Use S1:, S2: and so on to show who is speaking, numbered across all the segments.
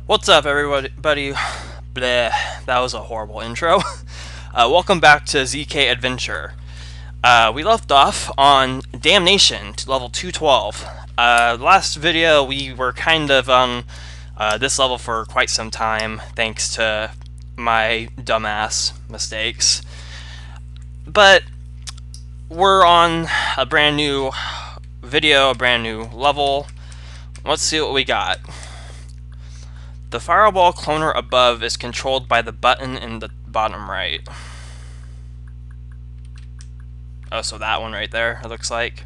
S1: What's up, everybody? Bleh, that was a horrible intro. Welcome back to ZK Adventure. We left off on Damnation to level 212. Last video, we were kind of on this level for quite some time, thanks to my dumbass mistakes. But we're on a brand new video, a brand new level. Let's see what we got. The fireball cloner above is controlled by the button in the bottom right. Oh, so that one right there, it looks like.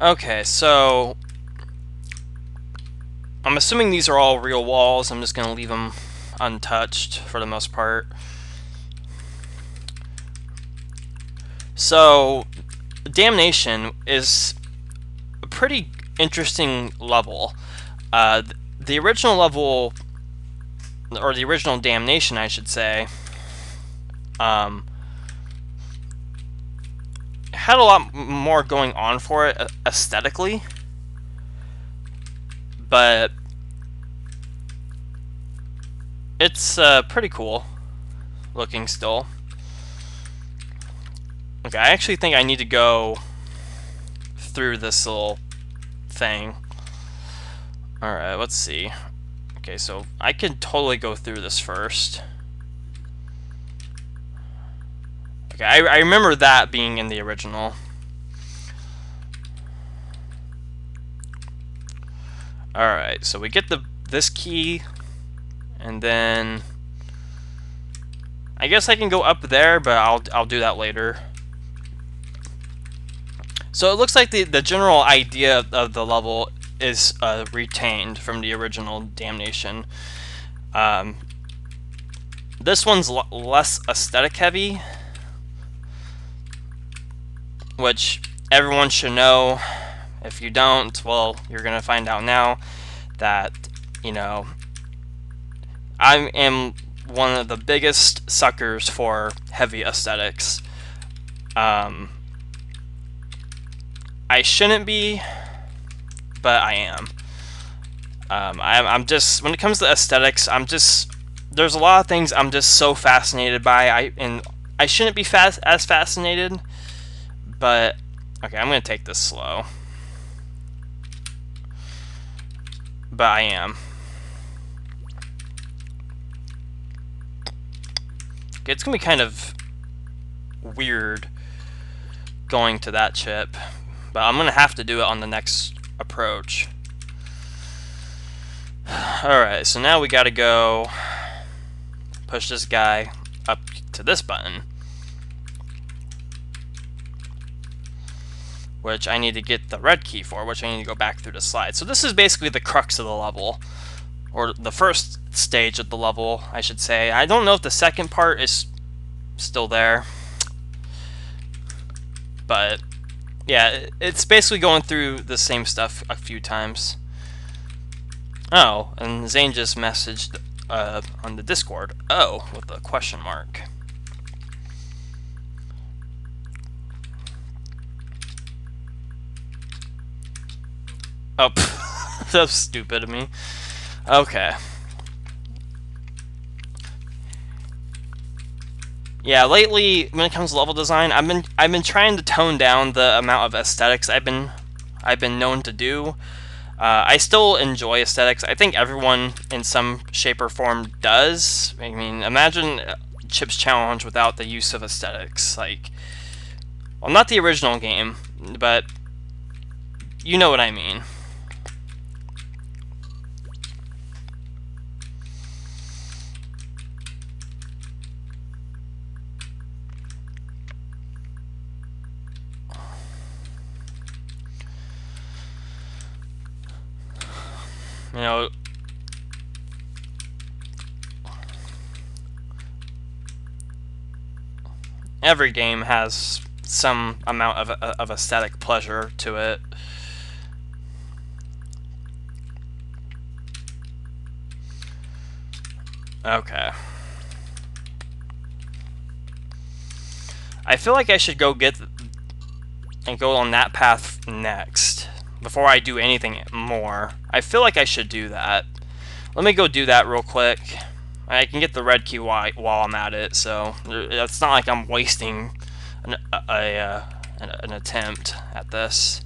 S1: Okay, so I'm assuming these are all real walls. I'm just going to leave them untouched for the most part. So, Damnation is a pretty interesting level. The original level, or the original Damnation, I should say, had a lot more going on for it aesthetically, but it's pretty cool looking still. Okay, I actually think I need to go through this little thing. Alright, let's see. Okay, so I can totally go through this first. Okay, I remember that being in the original. Alright, so we get this key, and then I guess I can go up there, but I'll do that later. So it looks like the general idea of the level is retained from the original Damnation. This one's less aesthetic heavy, which everyone should know. If you don't, well, you're gonna find out now that, you know, I am one of the biggest suckers for heavy aesthetics. I shouldn't be, but I am. I'm just, when it comes to aesthetics, there's a lot of things I'm just so fascinated by. I shouldn't be as fascinated, but okay, I'm gonna take this slow. But I am. Okay, it's gonna be kind of weird going to that chip, but I'm gonna have to do it on the next approach. Alright, so now we gotta go push this guy up to this button, which I need to get the red key for, which I need to go back through the slide. So this is basically the crux of the level, or the first stage of the level, I should say. I don't know if the second part is still there, but yeah, it's basically going through the same stuff a few times. Oh, and Zane just messaged on the Discord. Oh, with a question mark. Oh, that's stupid of me. Okay. Yeah, lately when it comes to level design, I've been trying to tone down the amount of aesthetics I've been known to do. I still enjoy aesthetics. I think everyone in some shape or form does. I mean, imagine Chip's Challenge without the use of aesthetics. Like, well, not the original game, but you know what I mean. You know, every game has some amount of aesthetic pleasure to it. Okay. I feel like I should go get and go on that path next, before I do anything more. I feel like I should do that. Let me go do that real quick. I can get the red key while I'm at it, so it's not like I'm wasting an attempt at this.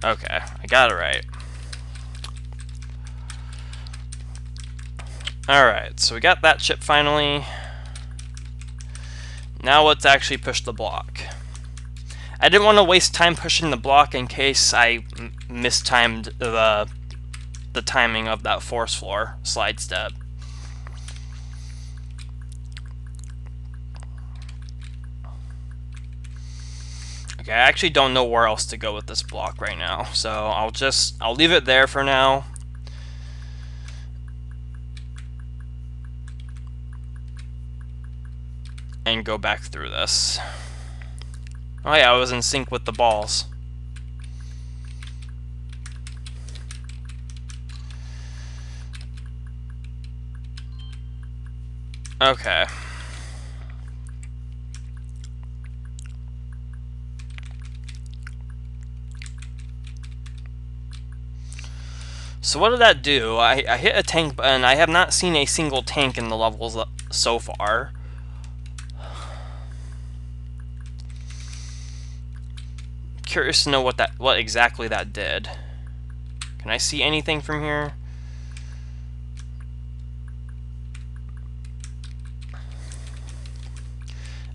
S1: Okay, I got it right. Alright, so we got that chip finally. Now let's actually push the block. I didn't want to waste time pushing the block in case I mistimed the timing of that force floor slide step. Okay, I actually don't know where else to go with this block right now, so I'll leave it there for now. And go back through this. Oh yeah, I was in sync with the balls. Okay. So what did that do? I hit a tank button. I have not seen a single tank in the levels so far. Curious to know what exactly that did. Can I see anything from here?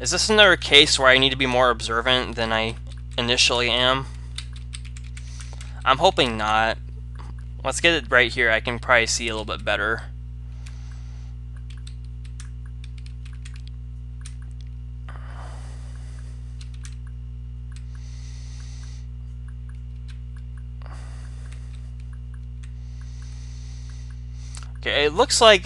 S1: Is this another case where I need to be more observant than I initially am? I'm hoping not. Let's get it right here. I can probably see a little bit better. Okay, it looks like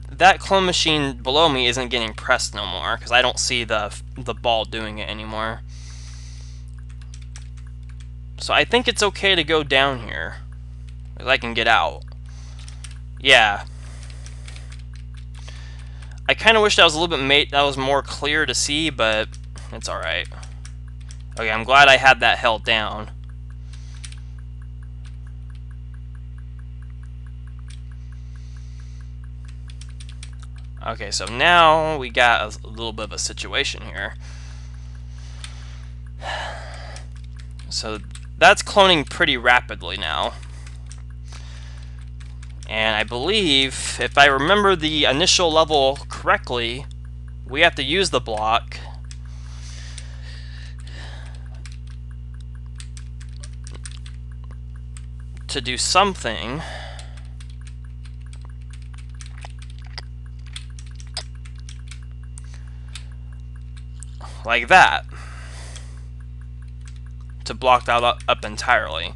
S1: that clone machine below me isn't getting pressed no more because I don't see the ball doing it anymore. So I think it's okay to go down here. I can get out. Yeah. I kind of wish that was a little bit that was more clear to see, but it's all right. Okay, I'm glad I had that held down. Okay, so now we got a little bit of a situation here. So that's cloning pretty rapidly now. And I believe, if I remember the initial level correctly, we have to use the block to do something like that to block that up entirely.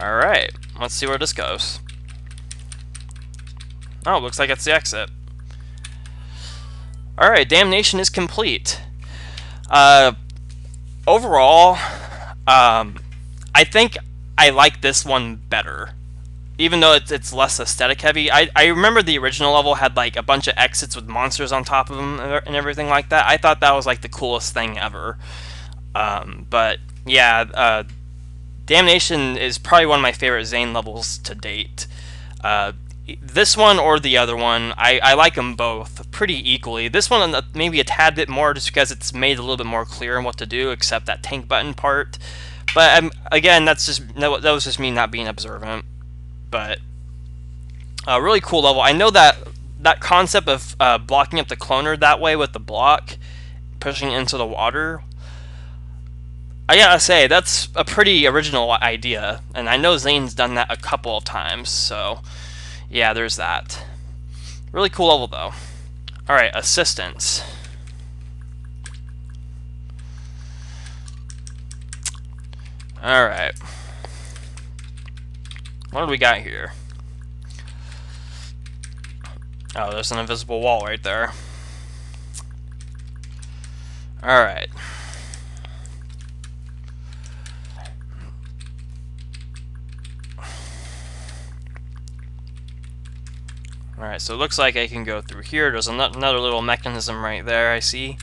S1: Alright, let's see where this goes. Oh, looks like it's the exit. Alright, Damnation is complete. Overall, I think I like this one better. Even though it's less aesthetic heavy. I remember the original level had like a bunch of exits with monsters on top of them and everything like that. I thought that was like the coolest thing ever. But yeah, Damnation is probably one of my favorite Zane levels to date. This one or the other one, I like them both pretty equally. This one maybe a tad bit more just because it's made a little bit more clear on what to do, except that tank button part. But again, that was just me not being observant. But a really cool level. I know that concept of blocking up the cloner that way with the block, pushing into the water, I gotta say, that's a pretty original idea, and I know Zane's done that a couple of times, so yeah, there's that. Really cool level, though. Alright, assistance. Alright. What do we got here? Oh, there's an invisible wall right there. Alright. Alright, so it looks like I can go through here. There's another little mechanism right there, I see.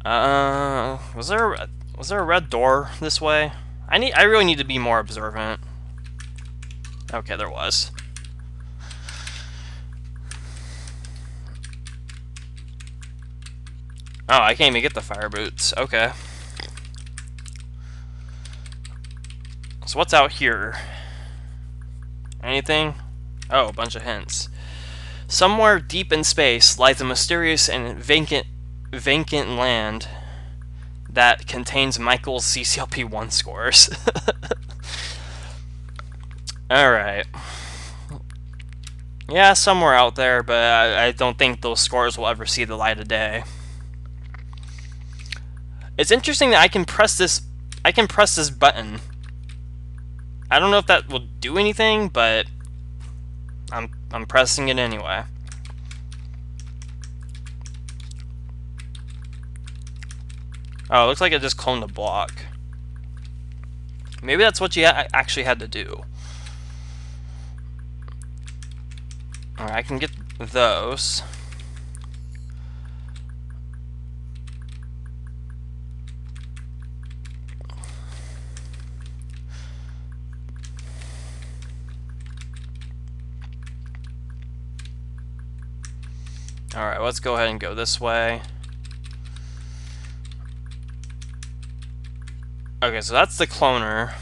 S1: Was there a red door this way? I really need to be more observant. Okay, there was. Oh, I can't even get the fire boots. Okay. So what's out here? Anything? Oh, a bunch of hints. Somewhere deep in space lies a mysterious and vacant land that contains Michael's CCLP-1 scores. Alright. Yeah, somewhere out there, but I don't think those scores will ever see the light of day. It's interesting that I can press this button. I don't know if that will do anything, but I'm pressing it anyway. Oh, it looks like it just cloned a block. Maybe that's what you actually had to do. Alright, I can get those. Alright, let's go ahead and go this way. Okay, so that's the cloner.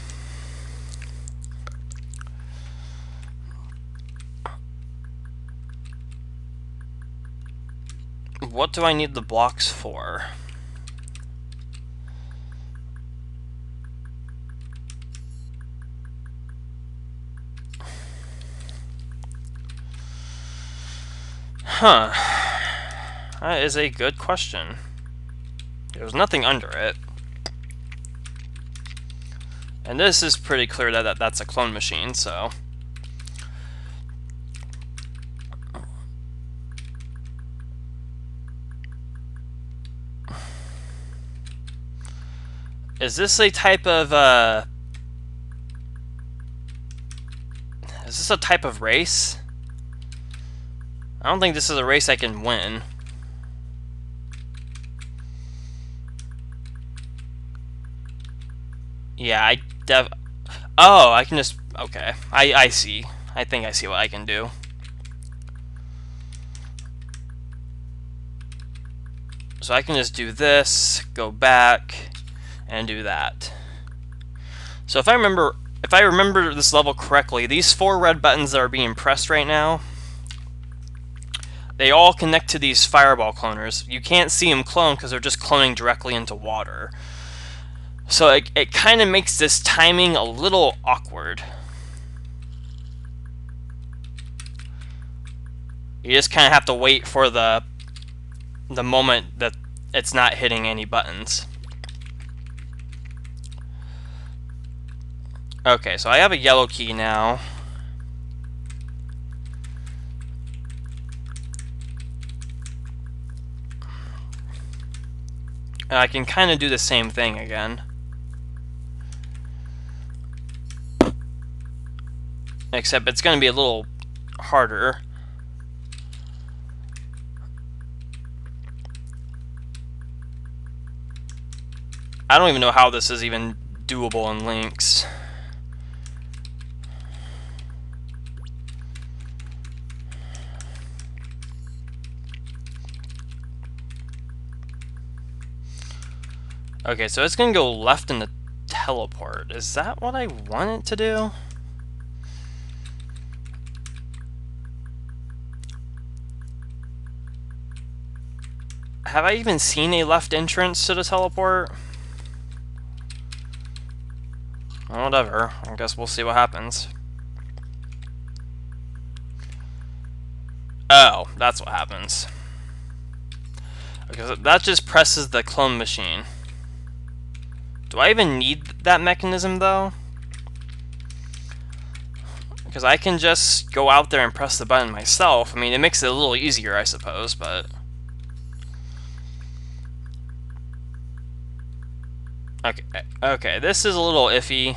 S1: What do I need the blocks for? Huh. That is a good question. There's nothing under it. And this is pretty clear that that's a clone machine, so... Is this a type of, Is this a type of race? I don't think this is a race I can win. Yeah, Oh, I can just... Okay, I see. I think I see what I can do. So I can just do this, go back, and do that. So if I remember this level correctly, these 4 red buttons that are being pressed right now, they all connect to these fireball cloners. You can't see them clone because they're just cloning directly into water. So it kind of makes this timing a little awkward. You just kind of have to wait for the moment that it's not hitting any buttons. Okay, so I have a yellow key now. And I can kind of do the same thing again. Except it's going to be a little harder. I don't even know how this is even doable in Lynx. Okay, so it's going to go left in the teleport. Is that what I want it to do? Have I even seen a left entrance to the teleport? Well, whatever. I guess we'll see what happens. Oh, that's what happens. Okay, so that just presses the clone machine. Do I even need that mechanism, though? Because I can just go out there and press the button myself. I mean, it makes it a little easier, I suppose, but... Okay, this is a little iffy.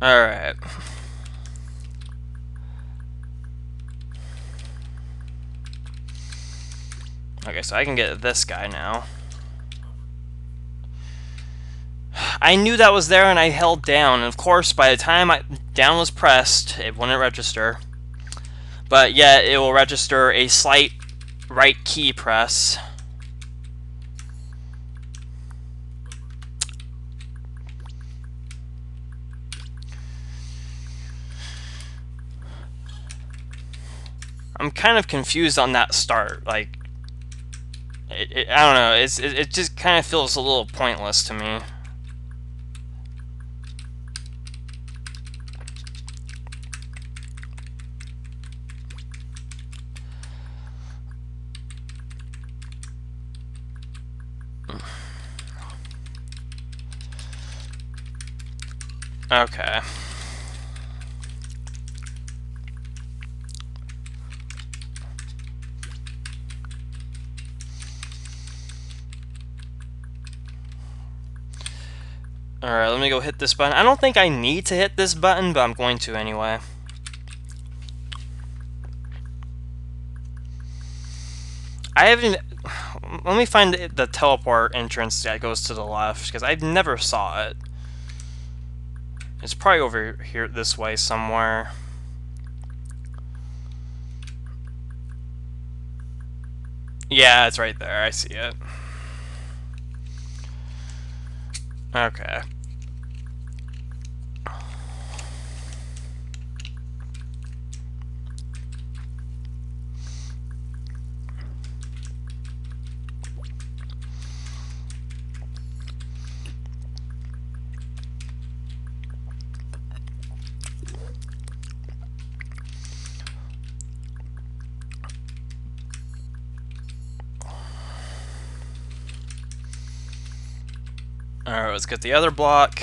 S1: Alright. Okay, so I can get this guy now. I knew that was there and I held down, and of course by the time down was pressed, it wouldn't register. But yet it will register a slight right key press. I'm kind of confused on that start. Like, I don't know. It just kind of feels a little pointless to me. Okay. Alright, let me go hit this button. I don't think I need to hit this button, but I'm going to anyway. I haven't... Let me find the teleport entrance that goes to the left, because I never saw it. It's probably over here this way somewhere. Yeah, it's right there. I see it. Okay. Alright, let's get the other block.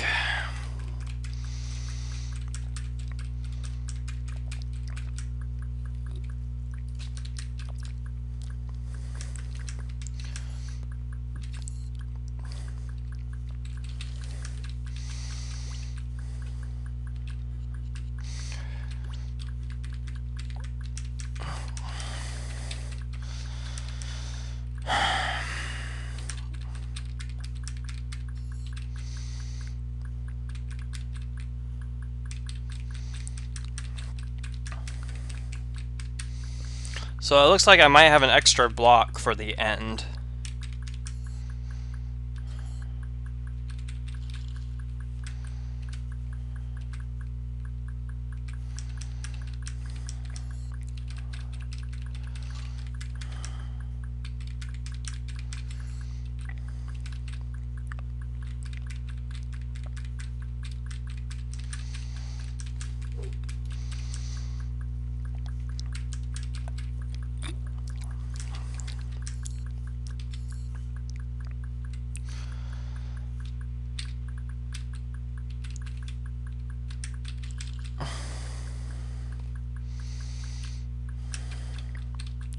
S1: So it looks like I might have an extra block for the end.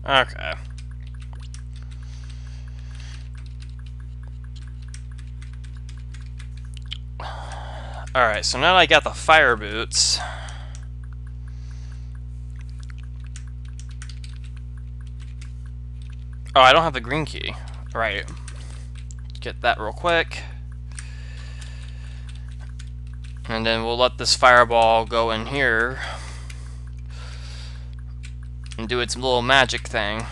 S1: Okay. Alright, so now that I got the fire boots. Oh, I don't have the green key. Right. Get that real quick. And then we'll let this fireball go in here and do its little magic thing.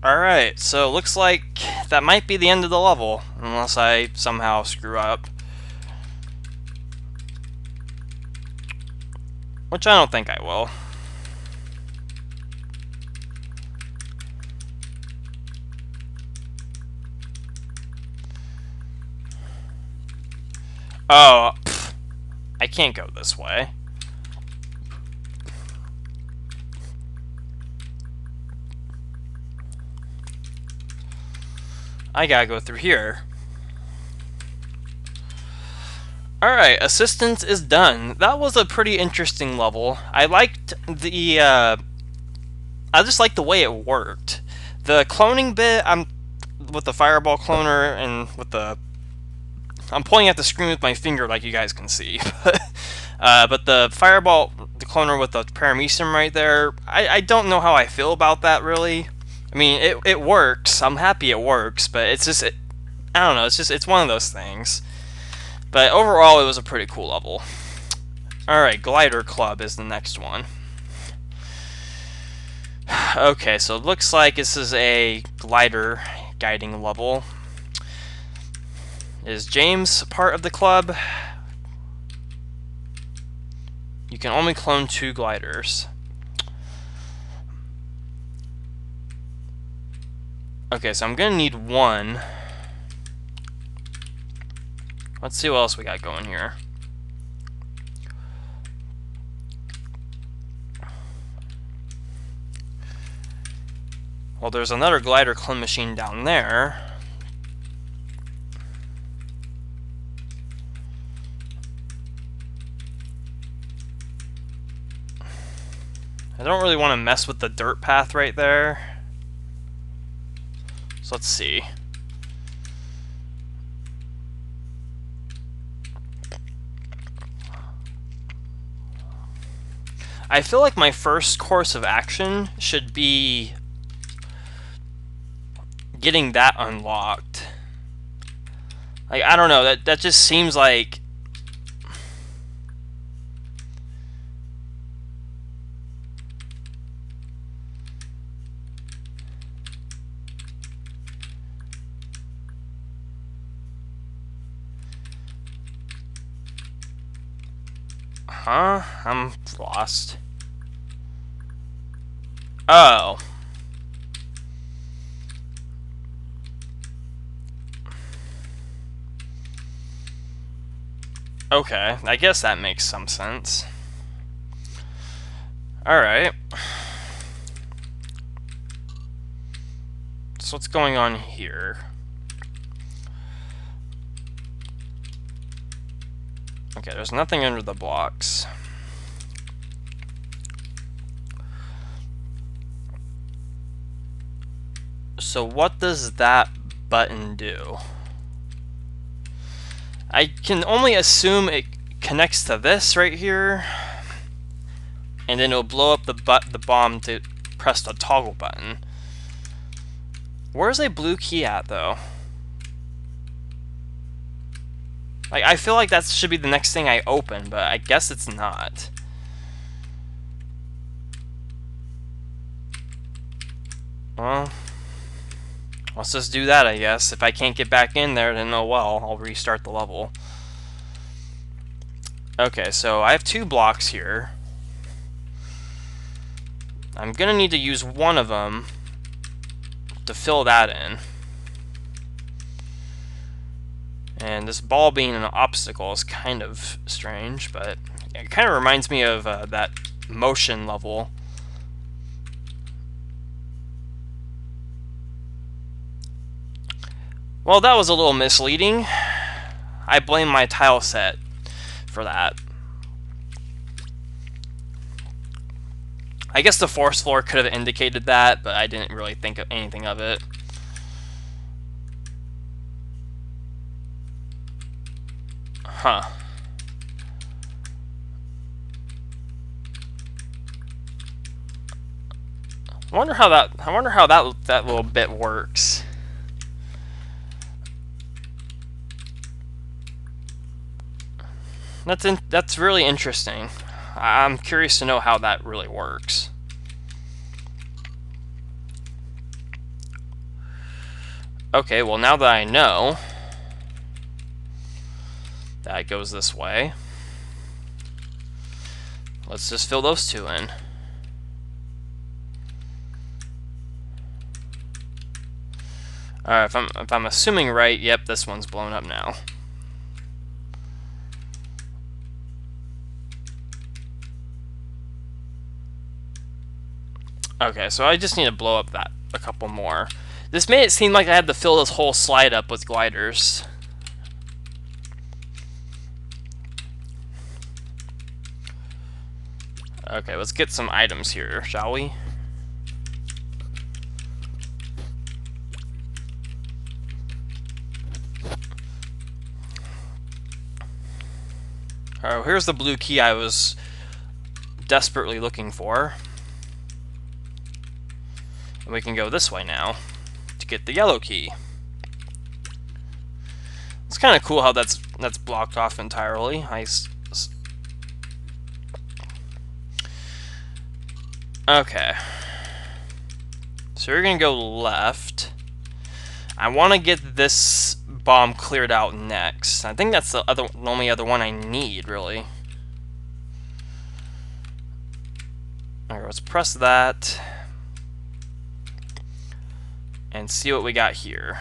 S1: Alright, so looks like that might be the end of the level, unless I somehow screw up. Which I don't think I will. Oh, pff, I can't go this way. I gotta go through here. Alright, assistance is done. That was a pretty interesting level. I liked the, I just liked the way it worked. The cloning bit, with the fireball cloner and with the... I'm pointing at the screen with my finger like you guys can see. But the fireball, the cloner with the paramecium right there, I don't know how I feel about that really. I mean, it works. I'm happy it works, but it's just... I don't know, it's one of those things. But overall, it was a pretty cool level. Alright, Glider Club is the next one. Okay, so it looks like this is a glider guiding level. Is James part of the club? You can only clone 2 gliders. Okay, so I'm gonna need 1. Let's see what else we got going here. Well, there's another glider clone machine down there. I don't really want to mess with the dirt path right there. So let's see. I feel like my first course of action should be getting that unlocked. Like, I don't know, that just seems like... Huh? I'm lost. Oh. Okay, I guess that makes some sense. Alright. So what's going on here? Okay, there's nothing under the blocks. So what does that button do? I can only assume it connects to this right here, and then it'll blow up the bomb to press the toggle button. Where's a blue key at, though? Like, I feel like that should be the next thing I open, but I guess it's not. Well, let's just do that, I guess. If I can't get back in there, then oh well, I'll restart the level. Okay, so I have 2 blocks here. I'm gonna need to use one of them to fill that in. And this ball being an obstacle is kind of strange, but it kind of reminds me of that motion level. Well, that was a little misleading. I blame my tile set for that. I guess the force floor could have indicated that, but I didn't really think of anything of it. Huh. I wonder how that little bit works. That's really interesting. I'm curious to know how that really works. Okay, well now that I know that goes this way, let's just fill those 2 in. Alright, if I'm assuming right, yep, this one's blown up now. Okay, so I just need to blow up that a couple more. This made it seem like I had to fill this whole slide up with gliders. Okay, let's get some items here, shall we? Oh, here's the blue key I was desperately looking for. And we can go this way now to get the yellow key. It's kind of cool how that's blocked off entirely. Okay. So we're gonna go left. I want to get this bomb cleared out next. I think that's the only other one I need, really. Alright, let's press that and see what we got here.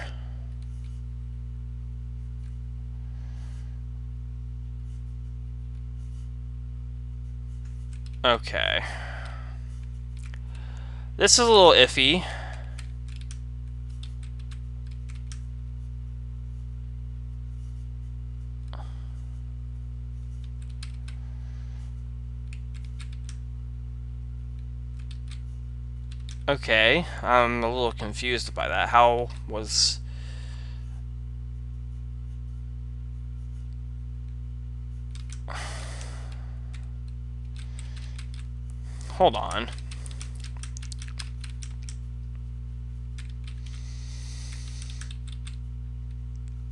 S1: Okay. This is a little iffy. Okay, I'm a little confused by that. How was... Hold on.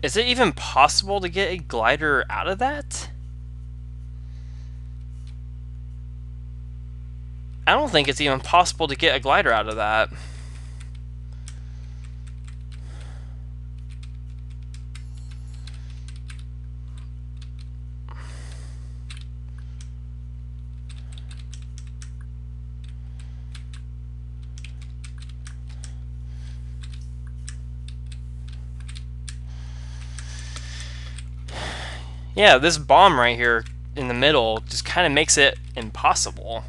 S1: Is it even possible to get a glider out of that? I don't think it's even possible to get a glider out of that. Yeah, this bomb right here in the middle just kind of makes it impossible.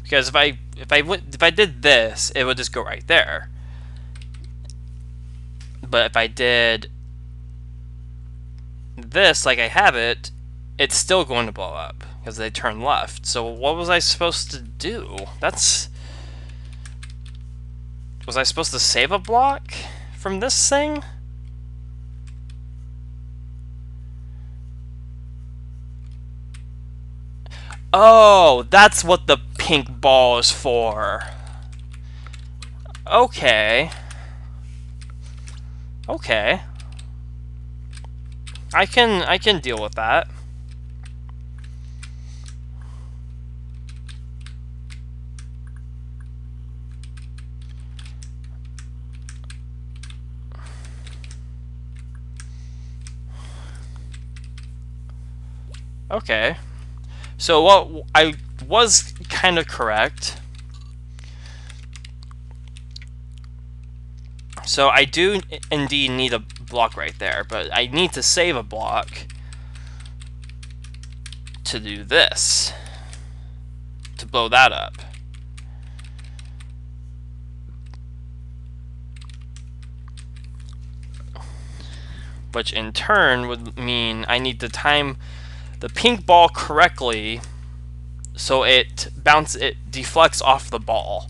S1: Because if I did this, it would just go right there. But if I did this like I have it, it's still going to blow up because they turn left. So what was I supposed to do? Was I supposed to save a block from this thing? Oh, that's what the pink ball is for. Okay. Okay. I can deal with that. Okay. So what I was kind of correct. So I do indeed need a block right there, but I need to save a block to do this, to blow that up. Which in turn would mean I need to time the pink ball correctly so it deflects off the ball.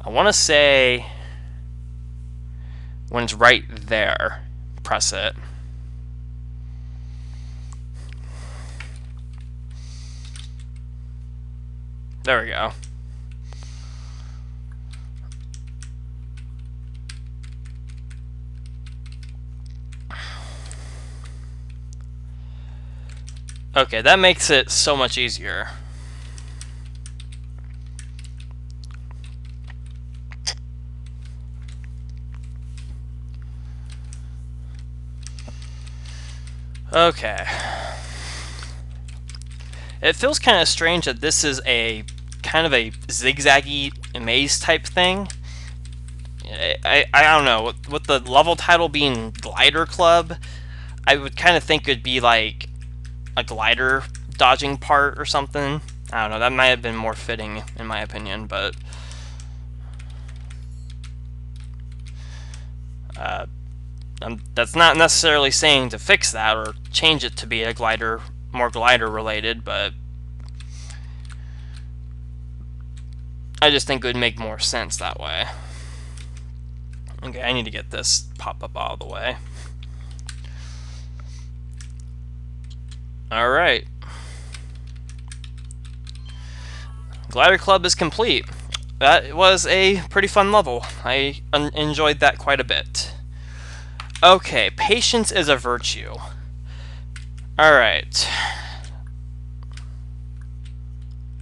S1: I want to say when it's right there, press it. There we go. Okay, that makes it so much easier. Okay. It feels kind of strange that this is a kind of a zigzaggy maze type thing. I don't know. With the level title being Glider Club, I would kind of think it'd be like a glider dodging part or something. I don't know. That might have been more fitting in my opinion, but that's not necessarily saying to fix that or change it to be a glider, more glider related, but I just think it would make more sense that way. Okay, I need to get this pop-up out of the way. Alright. Glider Club is complete. That was a pretty fun level. I enjoyed that quite a bit. Okay, patience is a virtue. Alright.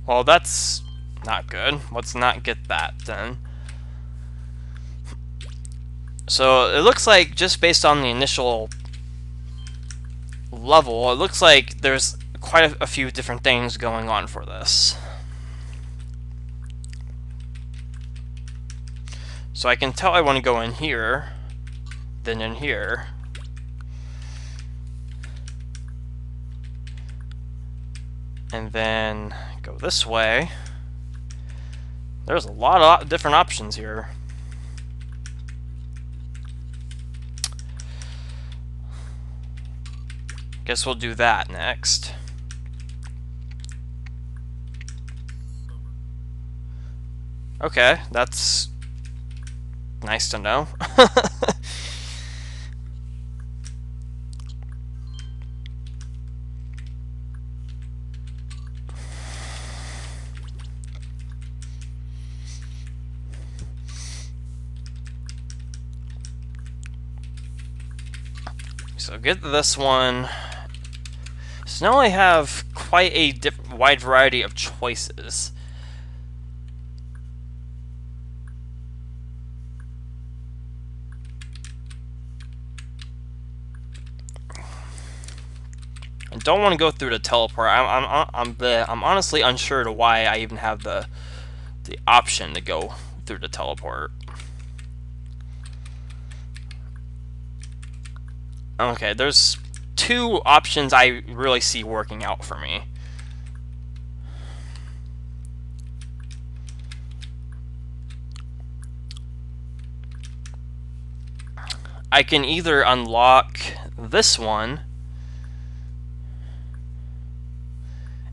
S1: Well, that's not good. Let's not get that then. So it looks like, just based on the initial level, it looks like there's quite a few different things going on for this. So I can tell I want to go in here, then in here. And then go this way. There's a lot of different options here. Guess we'll do that next. Okay, that's nice to know. So get this one. So now I have quite a wide variety of choices. I don't want to go through the teleport. I'm honestly unsure to why I even have the option to go through the teleport. Okay, there's two options I really see working out for me. I can either unlock this one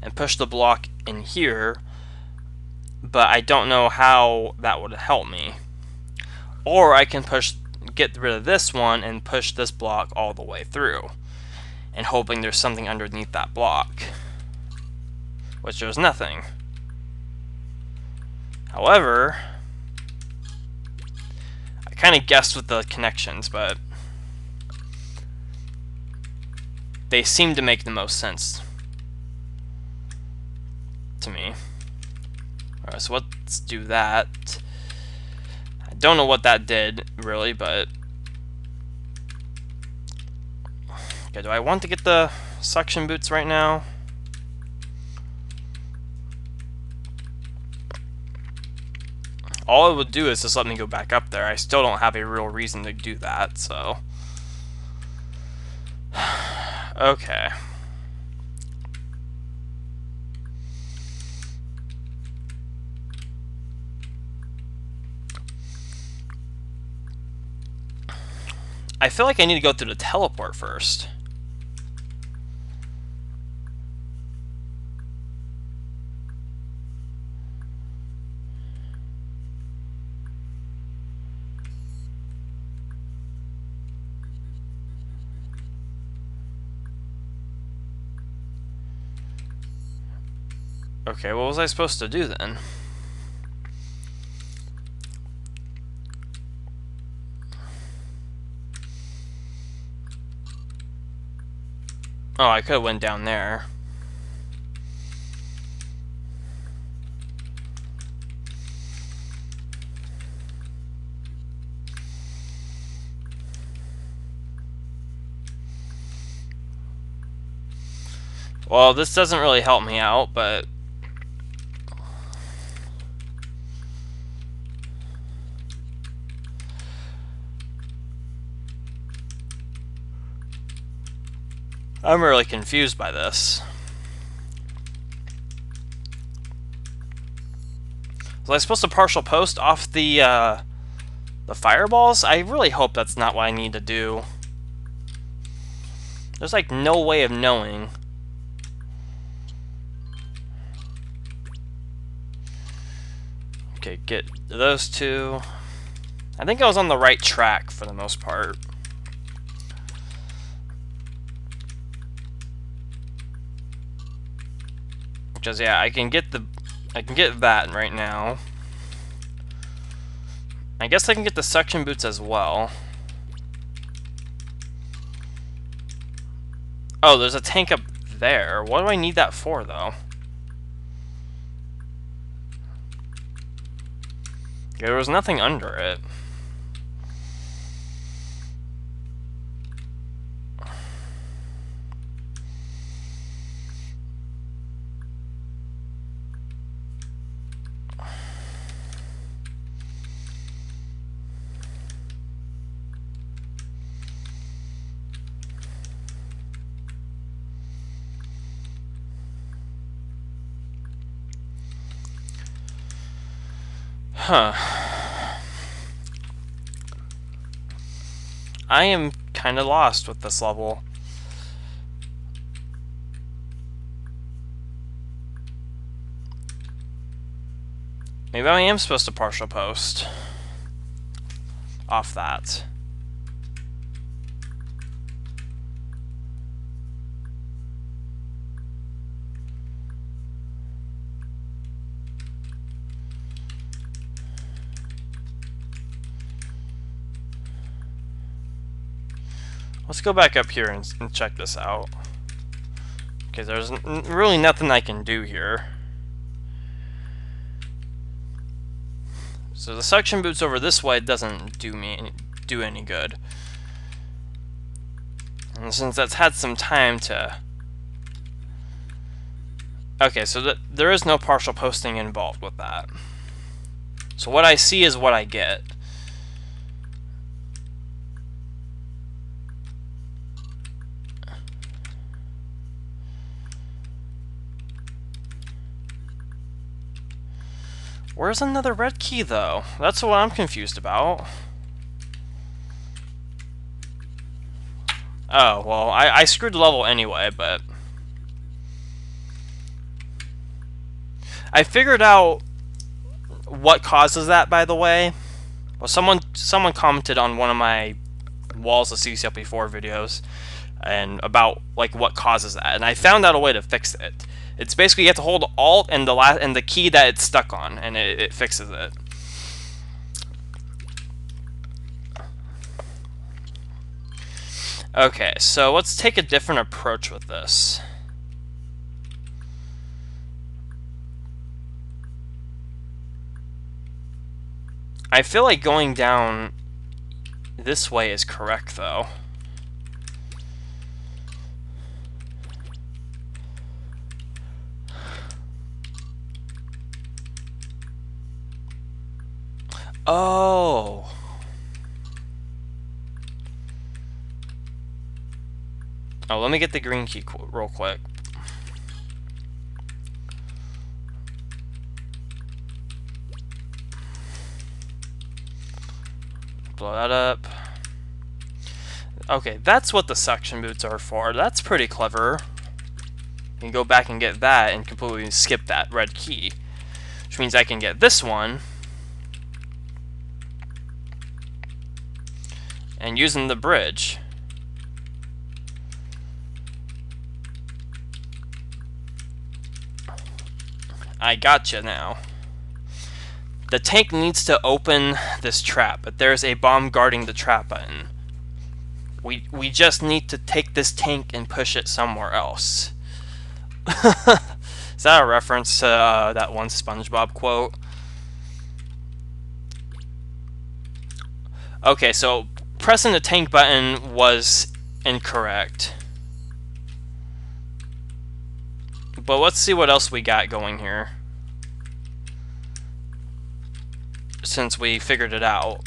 S1: and push the block in here, but I don't know how that would help me. Or I can get rid of this one and push this block all the way through, and hoping there's something underneath that block, which there's nothing. However, I kind of guessed with the connections, but they seem to make the most sense to me. Alright, so let's do that. I don't know what that did, really, but... Okay, do I want to get the suction boots right now? All it would do is just let me go back up there. I still don't have a real reason to do that, so... Okay. I feel like I need to go through the teleport first. Okay, what was I supposed to do then? Oh, I could have went down there. Well, this doesn't really help me out, but... I'm really confused by this. Was I supposed to partial post off the fireballs? I really hope that's not what I need to do. There's like no way of knowing. Okay, get those two. I think I was on the right track for the most part. Because yeah, I can get that right now. I guess I can get the suction boots as well. Oh, there's a tank up there. What do I need that for, though? There was nothing under it. Huh. I am kind of lost with this level. Maybe I am supposed to partial post off that. Let's go back up here and check this out. Okay, there's really nothing I can do here. So the suction boots over this way doesn't do any good. And since that's had some time to... Okay, so there is no partial posting involved with that. So what I see is what I get. Where's another red key, though? That's what I'm confused about. Oh, well, I screwed the level anyway, but... I figured out what causes that, by the way. Well, someone commented on one of my Walls of CCLP4 videos and about like what causes that, and I found out a way to fix it. It's basically you have to hold Alt and the key that it's stuck on, and it fixes it. Okay, so let's take a different approach with this. I feel like going down this way is correct, though. Oh. Oh, let me get the green key real quick. Blow that up. Okay, that's what the suction boots are for. That's pretty clever. You can go back and get that and completely skip that red key. Which means I can get this one. And using the bridge. I gotcha now. The tank needs to open this trap, but there's a bomb guarding the trap button. We just need to take this tank and push it somewhere else. Is that a reference to that one SpongeBob quote? Okay, so pressing the tank button was incorrect. But let's see what else we got going here, since we figured it out.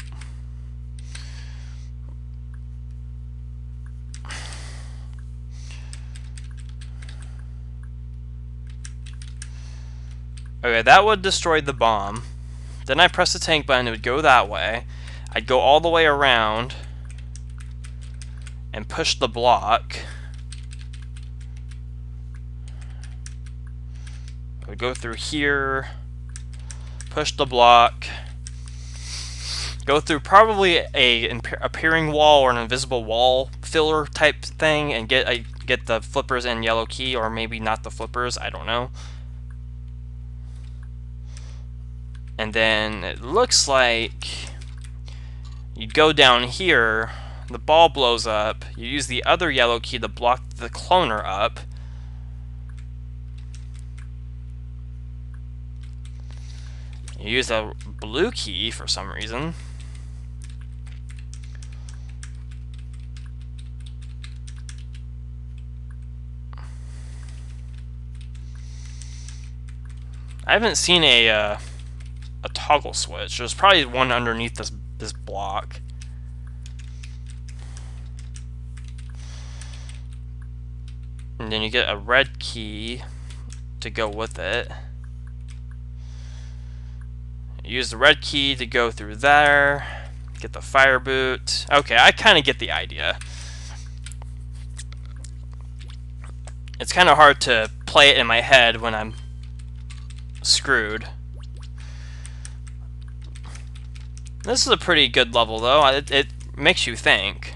S1: Okay, that would destroy the bomb. Then I press the tank button, it would go that way. I'd go all the way around and push the block. I would go through here, push the block, go through probably a appearing wall or an invisible wall filler type thing, and get the flippers and yellow key, or maybe not the flippers, I don't know. And then it looks like you go down here, the ball blows up, you use the other yellow key to block the cloner up. You use a blue key for some reason. I haven't seen a toggle switch. There's probably one underneath this block. And then you get a red key to go with it. Use the red key to go through there. Get the fire boot. Okay, I kind of get the idea. It's kind of hard to play it in my head when I'm screwed. This is a pretty good level, though. It makes you think,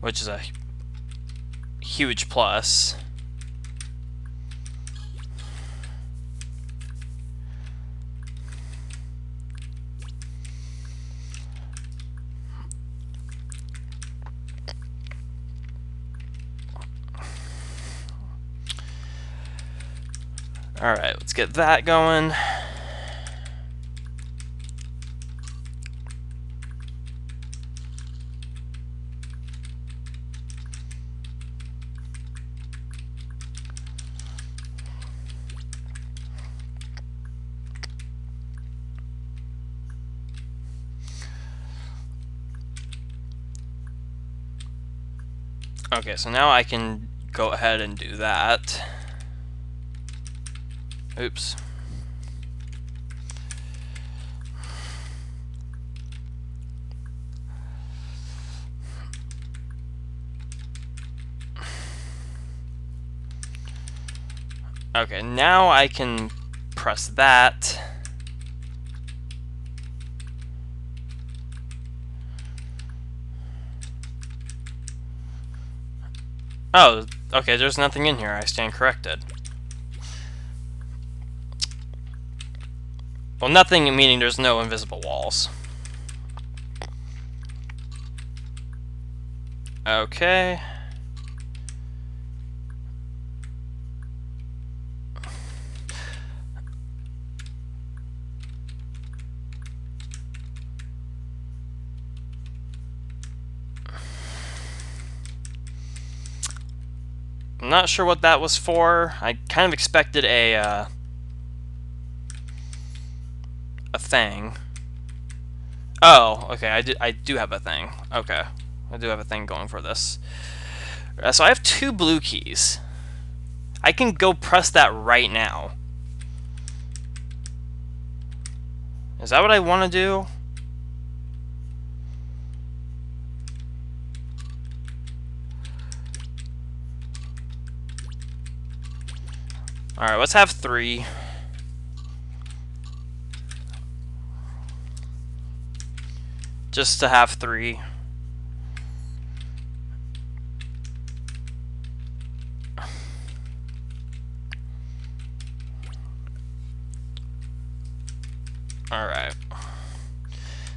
S1: which is a huge plus. Alright, let's get that going. Okay, so now I can go ahead and do that. Oops. Okay, now I can press that. Oh, okay, there's nothing in here. I stand corrected. Well, nothing meaning there's no invisible walls. Okay. I'm not sure what that was for. I kind of expected a thing. Oh, okay, I do have a thing. Okay, I do have a thing going for this. So I have 2 blue keys. I can go press that right now. Is that what I want to do? Alright, let's have 3. Just to have 3. Alright.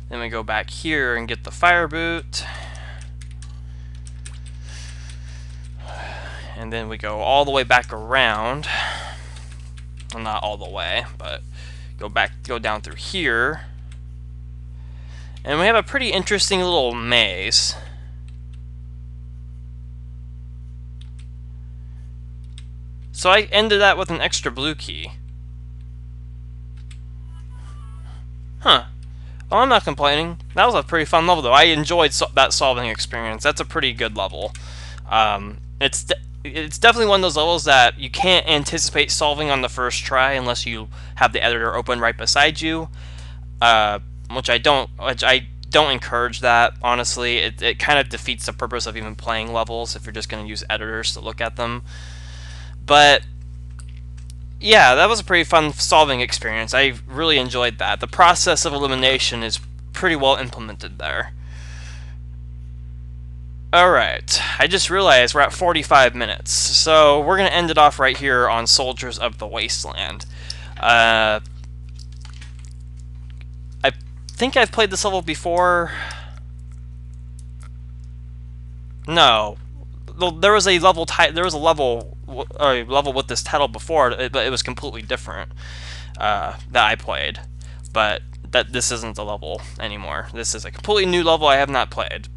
S1: Then we go back here and get the fire boot. And then we go all the way back around. Well, not all the way, but go down through here. And we have a pretty interesting little maze. So I ended that with an extra blue key. Huh. Well, I'm not complaining. That was a pretty fun level, though. I enjoyed that solving experience. That's a pretty good level. It's definitely one of those levels that you can't anticipate solving on the first try unless you have the editor open right beside you. Which I don't encourage that, honestly. It kind of defeats the purpose of even playing levels if you're just going to use editors to look at them. But Yeah, that was a pretty fun solving experience. I really enjoyed that. The process of elimination is pretty well implemented there. Alright, I just realized we're at 45 minutes, so we're going to end it off right here on Soldiers of the Wasteland. I think I've played this level before. No, there was a level level with this title before, but it was completely different that I played. But this isn't the level anymore. This is a completely new level I have not played.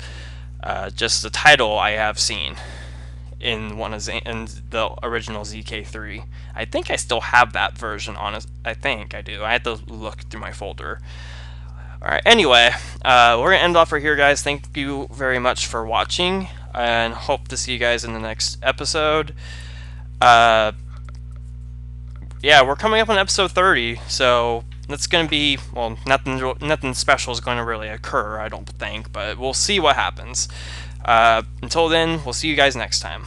S1: Just the title I have seen in in the original ZK3. I think I still have that version on it. I think I do. I had to look through my folder. Alright, anyway, we're going to end off right here, guys. Thank you very much for watching, and hope to see you guys in the next episode. Yeah, we're coming up on episode 30, so that's going to be, well, nothing special is going to really occur, I don't think, but we'll see what happens. Until then, we'll see you guys next time.